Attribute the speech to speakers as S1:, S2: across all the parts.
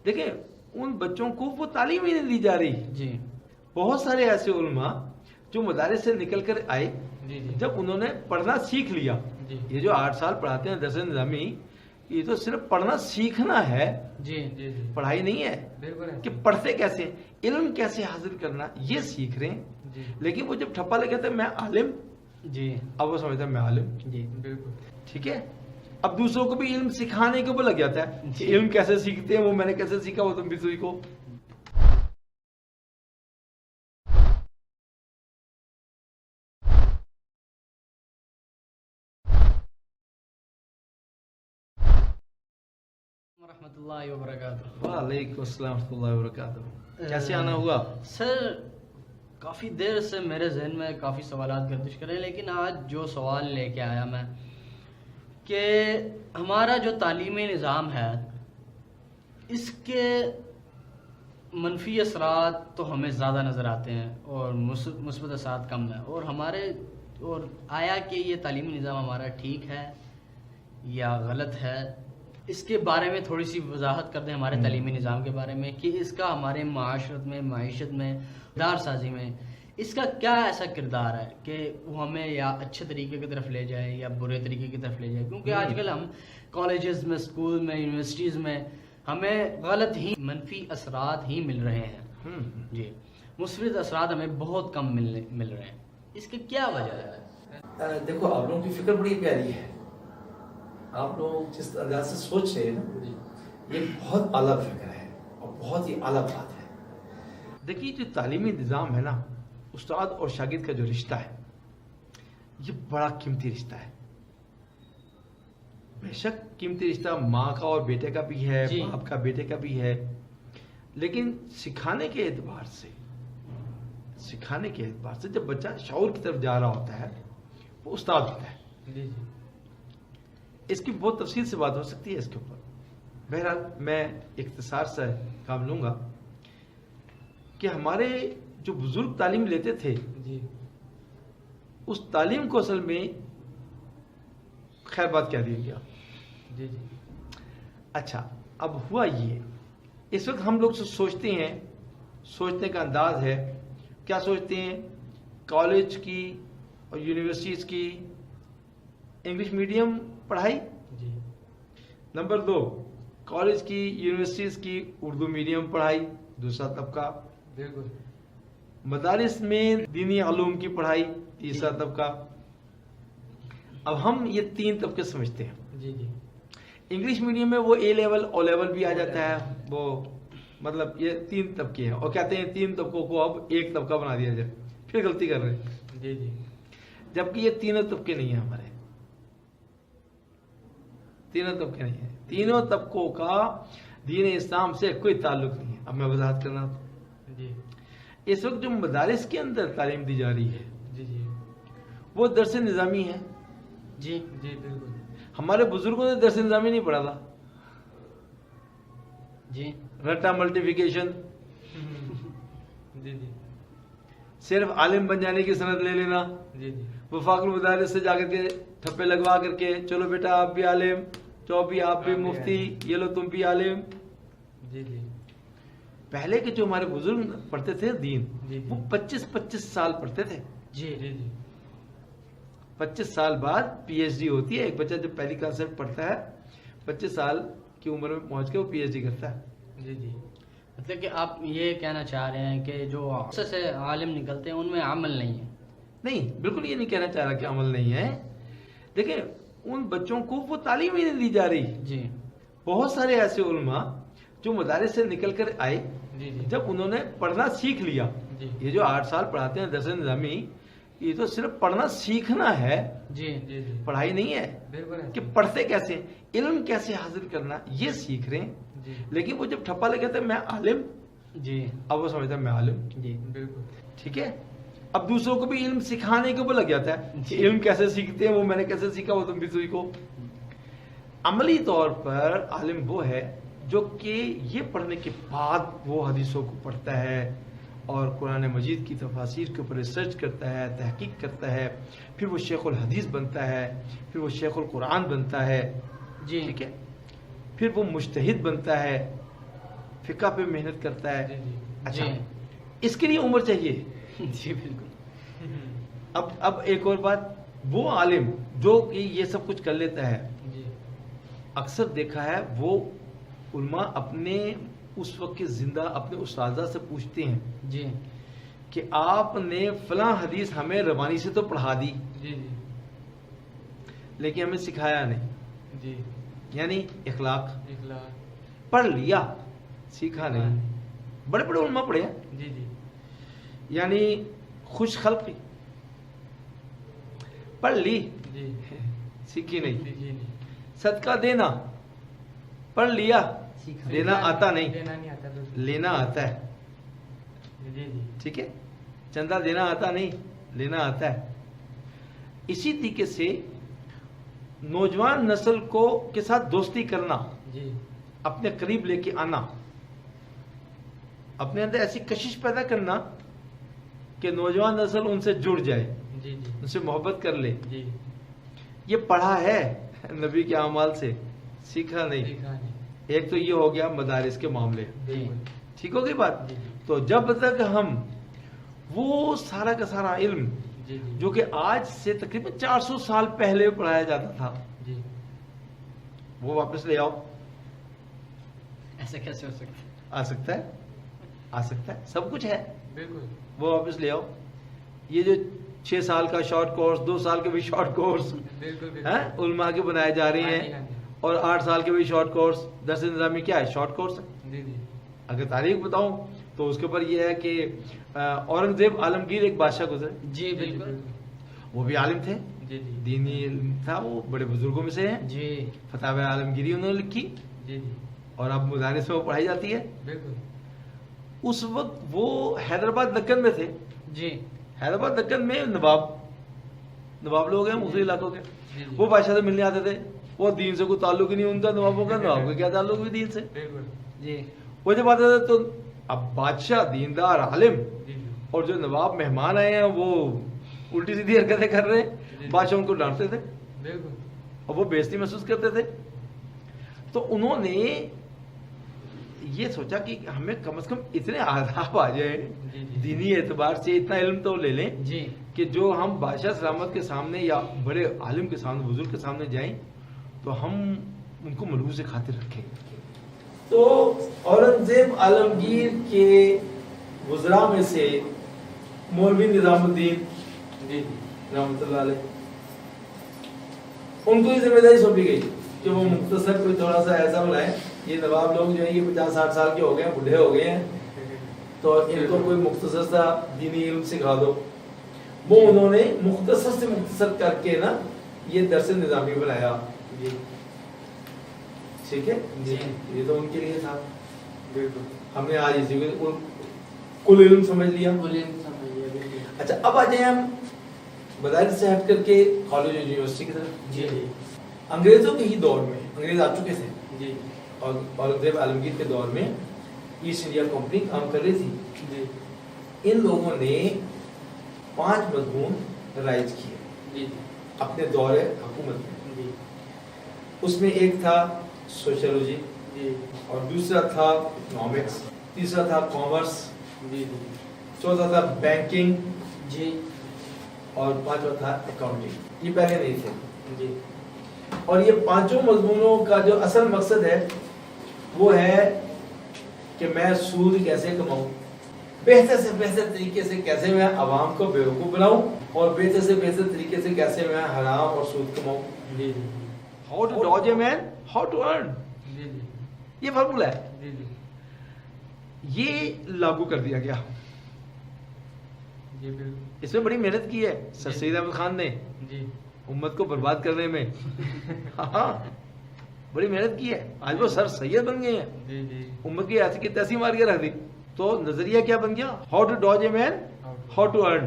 S1: دیکھیں ان بچوں کو وہ تعلیم ہی نہیں دی جا رہی.
S2: جی
S1: بہت سارے ایسے علماء جو مدارس سے نکل کر آئے،
S2: جی جی
S1: جب انہوں نے پڑھنا سیکھ لیا.
S2: جی
S1: یہ جو 8 سال پڑھاتے ہیں درس نظامی، یہ تو صرف پڑھنا سیکھنا ہے،
S2: جی جی جی
S1: پڑھائی نہیں ہے.
S2: بالکل
S1: کہ پڑھتے کیسے، علم کیسے حاصل کرنا یہ سیکھ رہے ہیں.
S2: جی
S1: لیکن وہ جب ٹھپا لگے تھے میں عالم،
S2: جی
S1: اب وہ سمجھتا ہے میں عالم.
S2: جی بالکل.
S1: ٹھیک ہے. اب دوسروں کو بھی علم سکھانے کے اوپر لگ جاتا ہے کہ علم کیسے سیکھتے ہیں، وہ میں نے کیسے سیکھا، وہ تم بھی سیکھو.
S2: ورحمۃ اللہ وبرکاتہ.
S1: وعلیکم السلام ورحمۃ اللہ وبرکاتہ. کیسے آنا ہوا؟
S2: سر کافی دیر سے میرے ذہن میں کافی سوالات گردش کرے، لیکن آج جو سوال لے کے آیا میں کہ ہمارا جو تعلیمی نظام ہے اس کے منفی اثرات تو ہمیں زیادہ نظر آتے ہیں اور مثبت اثرات کم ہیں، اور آیا کہ یہ تعلیمی نظام ہمارا ٹھیک ہے یا غلط ہے، اس کے بارے میں تھوڑی سی وضاحت کر دیں ہمارے تعلیمی نظام کے بارے میں کہ اس کا ہمارے معاشرت میں، معیشت میں، ادار سازی میں اس کا کیا ایسا کردار ہے کہ وہ ہمیں یا اچھے طریقے کی طرف لے جائے یا برے طریقے کی طرف لے جائے. کیونکہ آج کل ہم کالجز میں، اسکول میں، یونیورسٹیز میں ہمیں غلط ہی منفی اثرات ہی مل رہے ہیں. جی مثبت اثرات ہمیں بہت کم مل رہے ہیں. اس کی کیا وجہ ہے؟
S3: دیکھو آپ لوگوں کی فکر بڑی پیاری ہے. آپ لوگ جس انداز سے سوچ رہے ہیں نا، یہ بہت اعلیٰ فکر ہے اور بہت ہی اعلیٰ بات ہے.
S1: دیکھیے جو تعلیمی نظام ہے نا، استاد اور شاگرد کا جو رشتہ ہے یہ بڑا قیمتی رشتہ ہے. بے شک قیمتی رشتہ ماں کا اور بیٹے کا بھی ہے، باپ کا بیٹے کا بھی ہے، لیکن سکھانے کے اعتبار سے جب بچہ شعور کی طرف جا رہا ہوتا ہے وہ استاد ہوتا ہے. اس کی بہت تفصیل سے بات ہو سکتی ہے اس کے اوپر. بہرحال میں اختصار سے کام لوں گا کہ ہمارے جو بزرگ تعلیم لیتے تھے اس تعلیم کو اصل میں خیر بات کہہ دیا گیا. اچھا اب ہوا یہ، اس وقت ہم لوگ سوچتے ہیں، سوچنے کا انداز ہے کیا سوچتے ہیں، کالج کی اور یونیورسٹیز کی انگلش میڈیم پڑھائی، نمبر 2 کالج کی یونیورسٹیز کی اردو میڈیم پڑھائی، دوسرا طبقہ.
S2: بالکل.
S1: مدارس میں دینی علوم کی پڑھائی، تیسرا طبقہ. اب ہم یہ 3 طبقے سمجھتے ہیں. انگلش میڈیم میں وہ اے لیول او لیول بھی آ جاتا ہے، وہ مطلب یہ 3 طبقے ہیں، اور کہتے ہیں 3 طبقوں کو اب ایک طبقہ بنا دیا جائے. پھر غلطی کر رہے ہیں. جبکہ یہ تینوں طبقے نہیں ہیں ہمارے، تینوں طبقے نہیں ہیں. تینوں طبقوں کا دین اسلام سے کوئی تعلق نہیں ہے. اب میں وضاحت کرنا ہوں. اس وقت جو مدارس کے اندر تعلیم دی جا رہی ہے وہ درس نظامی ہے.
S2: بالکل.
S1: ہمارے بزرگوں نے درس نظامی نہیں پڑھا تھا. رٹا ملٹیفیکیشن، صرف عالم بن جانے کی سند لے لینا، وفاق المدارس سے جا کر کے ٹھپے لگوا کر کے چلو بیٹا آپ بھی عالم، تو بھی آپ بھی مفتی، یہ لو تم بھی عالم. پہلے کے جو ہمارے بزرگ پڑھتے تھے دین، وہ 25 سال پڑھتے تھے. 25 سال بعد پی ایچ ڈی ہوتی ہے. ایک بچہ جب پہلی کلاس سے پڑھتا ہے 25 سال کی عمر میں پہنچ کے وہ پی ایچ ڈی کرتا ہے.
S2: مطلب کہ آپ یہ کہنا چاہ رہے ہیں کہ جو سے عالم نکلتے ہیں ان میں عمل نہیں ہے؟
S1: نہیں، بالکل یہ نہیں کہنا چاہ رہا کہ عمل نہیں ہے. دیکھیں ان بچوں کو وہ تعلیم ہی نہیں دی جا رہی. بہت سارے ایسے علماء جو مدارس سے نکل کر آئے، جب انہوں نے پڑھنا سیکھ لیا. یہ جو 8 سال پڑھاتے ہیں درس نظامی، یہ تو صرف پڑھنا سیکھنا ہے، پڑھائی نہیں ہے. کہ پڑھتے کیسے، علم کیسے حاصل کرنا یہ سیکھ رہے ہیں. لیکن وہ جب ٹھپا لگے تھے میں عالم، اب وہ سمجھتا ہے میں عالم.
S2: بالکل.
S1: ٹھیک ہے. اب دوسروں کو بھی علم سکھانے کے اوپر لگ جاتا ہے کہ علم کیسے سیکھتے ہیں، وہ میں نے کیسے سیکھا، وہ تم بھی سیکھو. عملی طور پر عالم وہ ہے جو کہ یہ پڑھنے کے بعد وہ حدیثوں کو پڑھتا ہے اور قرآن مجید کی تفاسیر کے اوپر ریسرچ کرتا ہے، تحقیق کرتا ہے، پھر وہ شیخ الحدیث بنتا ہے، پھر وہ شیخ القرآن بنتا ہے. ٹھیک ہے. پھر وہ مجتہد بنتا ہے. فقہ پہ محنت کرتا ہے. اچھا
S2: جی.
S1: اس کے لیے عمر چاہیے.
S2: جی بالکل.
S1: اب ایک اور بات, وہ عالم جو کہ یہ سب کچھ کر لیتا ہے, اکثر دیکھا ہے وہ علماء اپنے اس وقت کے زندہ اپنے استاذہ سے پوچھتے ہیں
S2: جی
S1: کہ آپ نے فلاں حدیث ہمیں روانی سے تو پڑھا دی, لیکن ہمیں سکھایا نہیں. یعنی اخلاق پڑھ لیا, سیکھا نہیں. بڑے بڑے علماء پڑھے ہیں, یعنی خوش خلقی پڑھ لی, سیکھی نہیں. صدقہ دینا پڑھ لیا, دینا آتا نہیں, لینا آتا ہے. ٹھیک ہے, چندہ دینا آتا نہیں, لینا آتا ہے. اسی طریقے سے نوجوان نسل کو کے ساتھ دوستی کرنا, اپنے قریب لے کے آنا, اپنے اندر ایسی کشش پیدا کرنا کہ نوجوان نسل ان سے جڑ جائے, ان سے محبت کر لے. یہ پڑھا ہے نبی کے اعمال سے, سیکھا نہیں. ایک تو یہ ہو گیا مدارس کے معاملے. ٹھیک ہو گئی بات. تو جب تک ہم وہ سارا کا سارا علم جو کہ آج سے تقریباً 400 سال پہلے پڑھایا جاتا تھا, وہ واپس لے آؤ.
S2: ایسا کیسے ہو سکتا ہے؟
S1: آ سکتا ہے, آ سکتا ہے, سب کچھ ہے, وہ واپس لے آؤ. یہ جو 6 سال کا شارٹ کورس, 2 سال کے بھی شارٹ کورس علماء کے بنائے جا رہے ہیں, اور 8 سال کے بھی شارٹ کورس. درس نظامی کیا ہے؟ شارٹ کورس ہے. اگر تاریخ بتاؤں تو اس کے اوپر یہ ہے کہ اورنگزیب عالمگیر ایک بادشاہ گزرے.
S2: جی بالکل.
S1: وہ بھی عالم تھے, دینی علم تھا, وہ بڑے بزرگوں میں سے ہیں.
S2: جی.
S1: فتاوی عالمگیری انہوں نے لکھی, اور اب مدارس میں وہ پڑھائی جاتی ہے. اس وقت وہ حیدرآباد دکن میں تھے.
S2: جی.
S1: حیدرآباد دکن میں نواب لوگ ہیں مختلف علاقوں کے, وہ بادشاہ سے ملنے آتے تھے. وہ دین سے کوئی تعلق ہی نہیں ان کا, نوابوں کا. نواب کا کیا تعلق بھی دین سے.
S2: جی.
S1: وہ جب آتے تھے تو اب بادشاہ دیندار عالم, اور جو نواب مہمان آئے ہیں وہ الٹی سیدھی حرکتیں کر رہے ہیں, بادشاہ ان کو ڈانٹتے تھے اور وہ بےزتی محسوس کرتے تھے. تو انہوں نے یہ سوچا کہ ہمیں کم از کم اتنے آداب آ جائیں, دینی اعتبار سے اتنا علم تو لے لیں کہ جو ہم بادشاہ سلامت کے سامنے یا بڑے عالم کے سامنے, بزرگ کے سامنے جائیں تو ہم ان کو ملحوظ سے خاطر رکھیں. تو اورنگزیب عالمگیر کے وزراء میں سے مولوی نظام الدین رحمۃ اللہ علیہ, ان کو یہ ذمہ داری سونپی گئی کہ وہ مختصر کوئی تھوڑا سا ایسا بنائے. یہ نواب لوگ جو ہے یہ 50-60 سال کے ہو گئے ہیں, بوڑھے ہو گئے ہیں, تو ان کو کوئی مختصر سا دینی علم سکھا دو. وہ انہوں نے مختصر سے مختصر کر کے نا یہ درس نظامی بنایا. ٹھیک ہے, یہ تو ان کے لیے تھا. ہم نے آج اسی کو کل علم سمجھ لیا. اچھا, اب آ جائیں ہم مدارس سے ہٹ کر کے کالج اور یونیورسٹی کی طرف. انگریزوں کے ہی دور میں, انگریز آ چکے تھے, اور اورنگزیب عالمگیر کے دور میں ایسٹ انڈیا کمپنی کام کر رہی تھی. ان لوگوں نے 5 مضمون رائج کیے اپنے دور حکومت میں. اس میں ایک تھا سوشیولوجی, اور دوسرا تھا اکنامکس, تیسرا تھا کامرس, چوتھا تھا بینکنگ, اور 5واں تھا اکاؤنٹنگ. یہ پہلے نہیں تھے. اور یہ 5 مضمونوں کا جو اصل مقصد ہے وہ ہے کہ میں سود کیسے کماؤں, بہتر سے بہتر طریقے سے کیسے میں عوام کو بیوقوف بناؤں, اور بہتر سے بہتر طریقے سے کیسے میں حرام اور سود کماؤں. How to dodge a man, how to earn. یہ فارمولا ہے. یہ لاگو کر دیا گیا. اس میں بڑی محنت کی ہے سر سید احمد خان نے امت کو برباد کرنے میں. ہاں, بڑی محنت کی ہے. آج وہ سر سید بن گئے ہیں, امت کی ایسی کی تیسی مار کے رکھ دی. تو نظریہ کیا بن گیا؟ How to dodge a man, how to earn.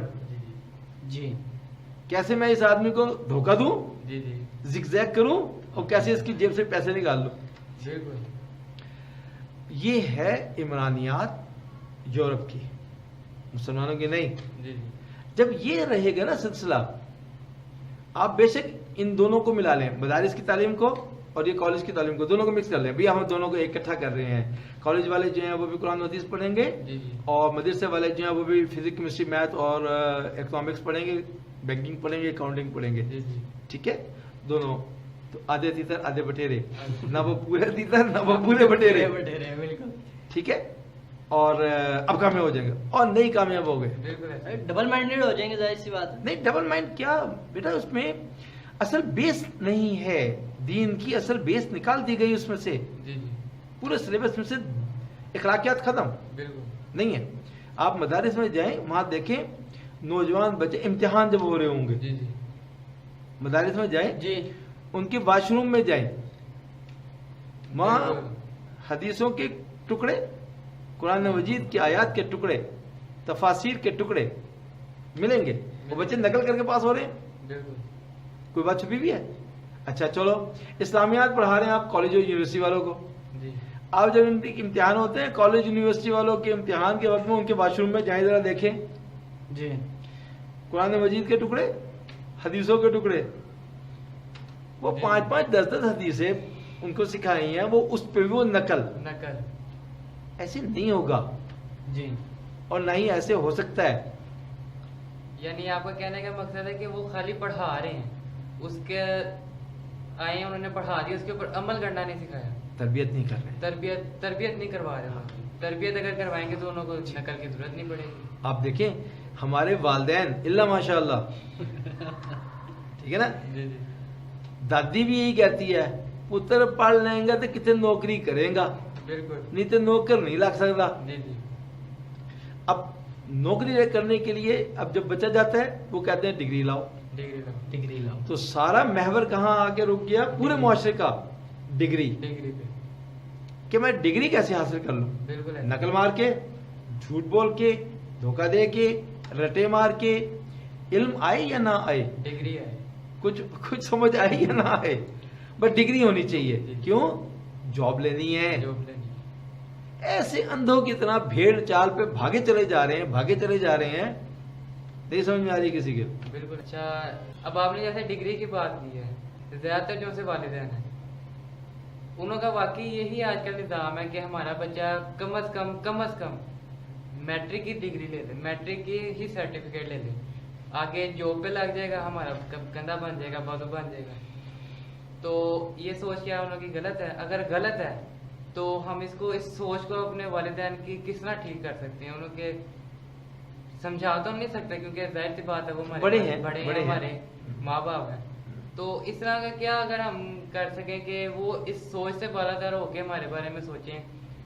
S1: کیسے میں اس آدمی کو دھوکہ دوں, زگ زیگ کروں, اور کیسے اس کی جیب سے پیسے نکال لوں. یہ ہے عمرانیات یورپ کی, مسلمانوں کی نہیں. جب یہ رہے گا نا سلسلہ, آپ بے شک ان دونوں کو ملا لیں, مدارس کی تعلیم کو اور یہ کالج کی تعلیم کو دونوں کو مکس کر لیں. بھیا ہم دونوں کو اکٹھا کر رہے ہیں. کالج والے جو ہیں وہ بھی قرآن و حدیث پڑھیں گے, اور مدرسے والے جو ہیں وہ بھی فزکس کیمسٹری میتھ اور اکنامکس پڑھیں گے, بینکنگ پڑھیں گے, اکاؤنٹنگ پڑھیں گے. ٹھیک ہے, دونوں. تو آدھے تیتر آدھے بٹیرے, نہ وہ پورے تیتر نہ وہ پورے بٹیرے. ٹھیک ہے, اور اب کامیاب ہو جائیں گے, اور نہیں کامیاب ہو گئے
S2: ڈبل مائنڈیڈ ہو جائیں گے, ظاہر سی بات ہے.
S1: نہیں, ڈبل مائنڈ کیا بیٹا, اس میں اصل بیس نہیں ہے. دین کی اصل بیس نکال دی گئی اس میں سے. پورے سلیبس میں سے اخلاقیات ختم نہیں ہے. آپ مدارس میں جائیں, وہاں دیکھیں نوجوان بچے امتحان جب ہو رہے ہوں گے, مدارس میں جائیں, ان کے واش روم میں جائیں, وہاں حدیثوں کے ٹکڑے, قرآن مجید کی آیات کے ٹکڑے, تفاسیر کے ٹکڑے ملیں گے. وہ بچے نقل کر کے پاس ہو رہے ہیں. کوئی بات چھپی بھی ہے؟ اچھا چلو, اسلامیات پڑھا رہے ہیں آپ کالج اور یونیورسٹی والوں کو. آپ جب ان کے امتحان ہوتے ہیں کالج یونیورسٹی والوں کے امتحان کے وقت میں ان کے واش روم میں جائیں, ذرا دیکھیں قرآن مجید کے ٹکڑے, حدیثوں کے ٹکڑے, وہ 5-5 10-10 حدیثیں ان کو سکھائی ہیں, وہ اس پہ بھی وہ نقل. ایسے نہیں ہوگا اور نہ ہی ایسے ہو سکتا ہے.
S4: یعنی آپ کا کہنے کا مقصد ہے کہ وہ خالی پڑھا رہے ہیں, اس کے آئے انہوں نے پڑھا دیا, اس کے اوپر عمل کرنا نہیں سکھایا,
S1: تربیت نہیں کر رہے,
S4: تربیت نہیں کروا رہے. تربیت اگر کروائیں گے تو انہوں کو نقل کی ضرورت نہیں پڑے گی.
S1: آپ دیکھیں ہمارے والدین اللہ ماشاء اللہ, ٹھیک ہے نا, دادی بھی یہی کہتی ہے پتر پڑھ لیں گا تو کتنے نوکری کریں گا, نہیں تو نوکر نہیں لگ سکتا. اب نوکری کرنے کے لیے اب جب بچہ جاتا ہے وہ کہتے ہیں ڈگری لاؤ, ڈگری لاؤ. تو سارا محور کہاں آ کے رک گیا پورے معاشرے کا, ڈگری پہ, کہ میں ڈگری کیسے حاصل کر لوں. نقل مار کے, جھوٹ بول کے, دھوکہ دے کے, رٹے مار کے, علم آئے یا نہ آئے,
S4: ڈگری ہے,
S1: کچھ سمجھ آئے یا نہ آئے, بس ڈگری ہونی چاہیے. کیوں؟ جاب لینی ہے. ایسے اندھوں کی طرح بھیڑ چال پہ بھاگے چلے جا رہے ہیں, نہیں سمجھ میں آ رہی کسی کے.
S4: بالکل. اچھا, اب آپ نے جیسے ڈگری کی بات کی ہے, زیادہ تر جو سے والدین ہیں انہوں کا واقعی یہی آج کل نظام ہے کہ ہمارا بچہ کم از کم میٹرک کی ڈگری لے لے, میٹرک کی ہی سرٹیفکیٹ لے لے, آگے جاب پہ لگ جائے گا, ہمارا گندا بن جائے گا, بازو بن جائے گا. تو یہ سوچ کیا انہوں کی غلط ہے؟ اگر غلط ہے تو ہم اس سوچ کو اپنے والدین کی کس طرح ٹھیک کر سکتے ہیں؟ انہوں کے سمجھا تو نہیں سکتے کیونکہ ظاہر سی بات ہے وہ بڑے ہیں, ہمارے ماں باپ ہیں. تو اس طرح کا کیا اگر ہم کر سکیں کہ وہ اس سوچ سے بالاتر ہو کے ہمارے بارے میں سوچیں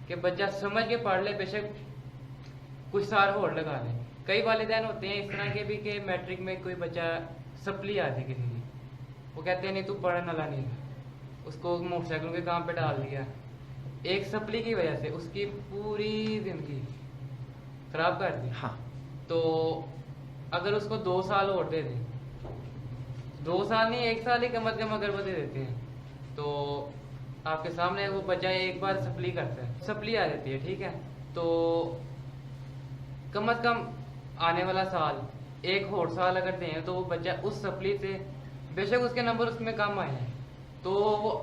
S4: کہ بچہ سمجھ کے پڑھ لے, بے شک کچھ سال اور لگا لے. کئی والدین ہوتے ہیں اس طرح کے بھی کہ میٹرک میں کوئی بچہ سپلی آتی کسی کی, وہ کہتے ہیں نہیں تو پڑھنے والا نہیں, اس کو موٹر سائیکلوں کے کام پہ ڈال دیا. ایک سپلی کی وجہ سے اس کی پوری زندگی خراب کر دی. تو اگر اس کو 2 سال اور دے دیں, 2 سال نہیں 1 سال ہی کم از کم اگر وہ دے دیتے ہیں, تو آپ کے سامنے وہ بچہ ایک بار سپلی کرتا ہے, سپلی آ جاتی ہے, ٹھیک ہے, تو کم از کم آنے والا سال 1 اور سال اگر دیں تو وہ بچہ اس سپلی سے, بے شک اس کے نمبر اس میں کم آئے ہیں, تو وہ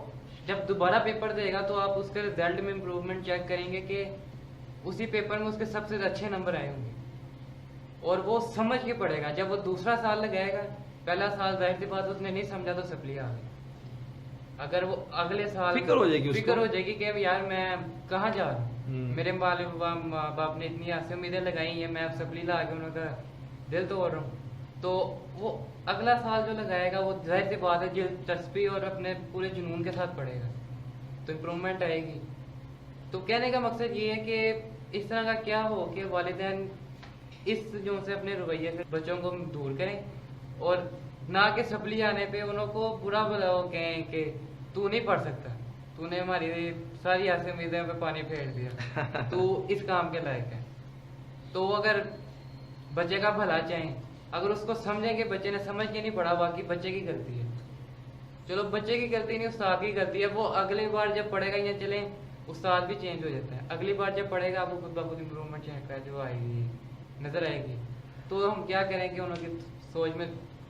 S4: جب دوبارہ پیپر دے گا تو آپ اس کے رزلٹ میں امپروومنٹ چیک کریں گے کہ اسی پیپر میں اس کے سب سے اچھے نمبر آئے ہوں گے, اور وہ سمجھ کے پڑھے گا. جب وہ دوسرا سال لگائے گا, پہلا سال ظاہر سی بات اس نے نہیں سمجھا تو سپلی آ گئی. اگر وہ اگلے سال فکر ہو جائے گی کہ یار میں کہاں جا رہا ہوں, میرے ماں باپ نے اتنی آسے امیدیں لگائی ہیں, میں سپلی لا کے انہوں کا دل توڑ رہا ہوں, تو وہ اگلا سال جو لگائے گا وہ ظاہر سی بات ہے دلچسپی اور اپنے پورے جنون کے ساتھ پڑھے گا, تو امپروومنٹ آئے گی. تو کہنے کا مقصد یہ ہے کہ اس طرح کا کیا ہو کہ والدین اس جو سے اپنے رویے سے بچوں کو دور کریں, اور نہ کہ سپلی آنے پہ انہوں کو برا بھلا ہو کہیں کہ تو نہیں پڑھ سکتا, تو نے ہماری ساری ایسے امیدیں پہ پانی پھینک دیا, تو اس کام کے لائق ہے. تو اگر بچے کا بھلا چاہیں, اگر اس کو سمجھیں کہ بچے نے سمجھ کے نہیں پڑھا, باقی بچے کی غلطی ہے, چلو بچے کی غلطی نہیں استاد کی غلطی ہے, وہ اگلی بار جب پڑھے گا یا چلیں استاد بھی چینج ہو جاتا ہے, اگلی بار جب پڑھے گا آپ کو خود بخود امپروومنٹ چیک کر جو آئے گی نظر آئے گی. تو ہم کیا کریں کہ انہوں کی سوچ میں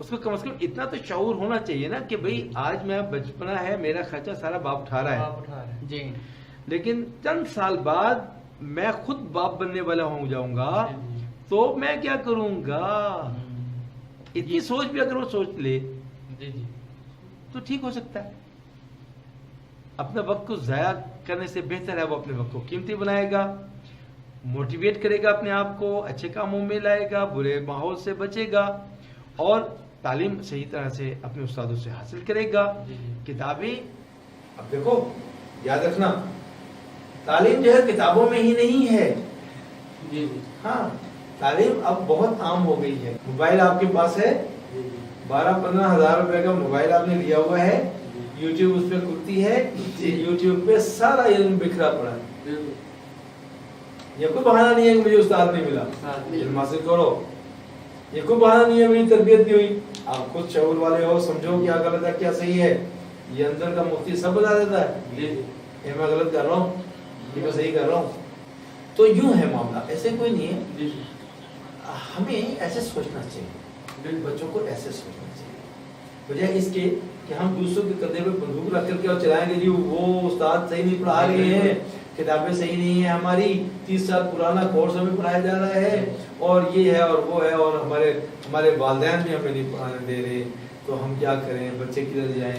S1: اس کو کم از کم اتنا تو شعور ہونا چاہیے نا کہ بھئی آج میں بچپنا ہے، میرا خرچہ سارا باپ اٹھا رہا ہے،
S2: جی
S1: لیکن چند سال بعد میں خود باپ بننے والا ہو جاؤں گا تو میں کیا کروں گا. اتنی سوچ بھی اگر وہ سوچ لے تو ٹھیک ہو سکتا ہے. اپنے وقت کو ضائع کرنے سے بہتر ہے وہ اپنے وقت کو قیمتی بنائے گا، موٹیویٹ کرے گا اپنے آپ کو، اچھے کاموں میں لائے گا، برے ماحول سے بچے گا اور تعلیم صحیح طرح سے اپنے استادوں سے حاصل کرے گا. کتابیں
S3: اب دیکھو یاد رکھنا، تعلیم جو ہے کتابوں میں ہی نہیں ہے. ہاں تعلیم اب بہت عام ہو گئی ہے. موبائل آپ کے پاس ہے، 12-15 ہزار روپے کا موبائل آپ نے لیا ہوا ہے، یوٹیوب اس پہ کھلتی ہے، یوٹیوب پہ سارا علم بکھرا پڑا ہے. یہ کوئی بہانہ نہیں ہے کہ مجھے استاد نہیں ملا، علم حاصل کرو. یہ کوئی بہانہ نہیں ہے میری تربیت نہیں ہوئی. آپ خود شعور والے ہو، سمجھو کیا غلط ہے کیا صحیح ہے. یہ اندر کا مفتی سب بتا دیتا ہے یہ میں غلط کر رہا ہوں، یہ میں صحیح کر رہا ہوں. تو یوں ہے معاملہ، ایسے کوئی نہیں ہے. ہمیں ایسے سوچنا چاہیے، بچوں کو ایسے سوچنا چاہیے، بجائے اس کے کہ ہم دوسروں کے کندھے پہ بندوق رکھ کر کے اور چلائیں گے جی وہ استاد صحیح نہیں پڑھا رہے ہیں، کتابیں صحیح نہیں ہیں، ہماری 30 سال پرانا کورس ہمیں پڑھایا جا رہا ہے اور یہ ہے اور وہ ہے اور ہمارے والدین بھی ہمیں نہیں پڑھانے دے رہے. تو ہم کیا کریں؟ بچے کدھر جائیں؟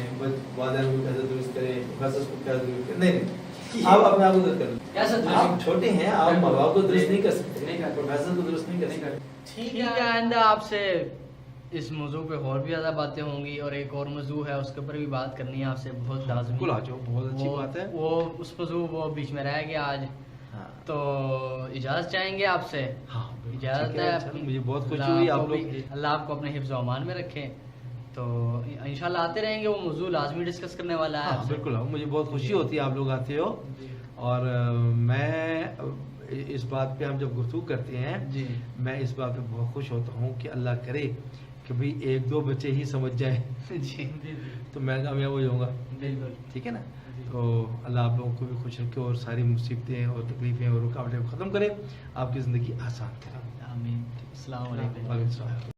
S3: والدین کو کیسے درست کریں؟ پروفیسر کو کیسے درست کریں؟ نہیں، آپ اپنے آپ کو درست کریں. آپ چھوٹے ہیں، آپ ماں باپ کو درست نہیں کر سکتے، پروفیسر کو درست نہیں کر سکتے.
S2: ٹھیک ہے، آئندہ آپ سے اس موضوع پہ اور بھی زیادہ باتیں ہوں گی اور ایک اور موضوع ہے اس کے اوپر بھی بات کرنی ہے آپ سے بہت لازمی.
S1: بالکل آ جاؤ، بہت اچھی بات ہے.
S2: وہ اس موضوع وہ بیچ میں رہ گیا آج، تو اجازت چاہیں گے آپ سے.
S1: ہاں
S2: اجازت ہے.
S1: مجھے بہت خوشی ہوئی. آپ لوگ
S2: اللہ آپ کو اپنے حفظ و امان میں رکھیں. تو انشاءاللہ آتے رہیں گے، وہ موضوع لازمی ڈسکس کرنے والا ہے.
S1: بالکل، مجھے بہت خوشی ہوتی ہے آپ لوگ آتے ہو. اور میں اس بات پہ ہم جب گفتگو کرتے ہیں میں اس بات پہ بہت خوش ہوتا ہوں کہ اللہ کرے کہ بھئی 1-2 بچے ہی سمجھ جائیں تو میں کامیاب ہو جاؤں گا.
S2: بالکل
S1: ٹھیک ہے نا. تو اللہ آپ لوگوں کو بھی خوش رکھے اور ساری مصیبتیں اور تکلیفیں اور رکاوٹیں ختم کرے، آپ کی زندگی آسان کرے.
S2: آمین. السلام علیکم.
S1: وعلیکم السلام.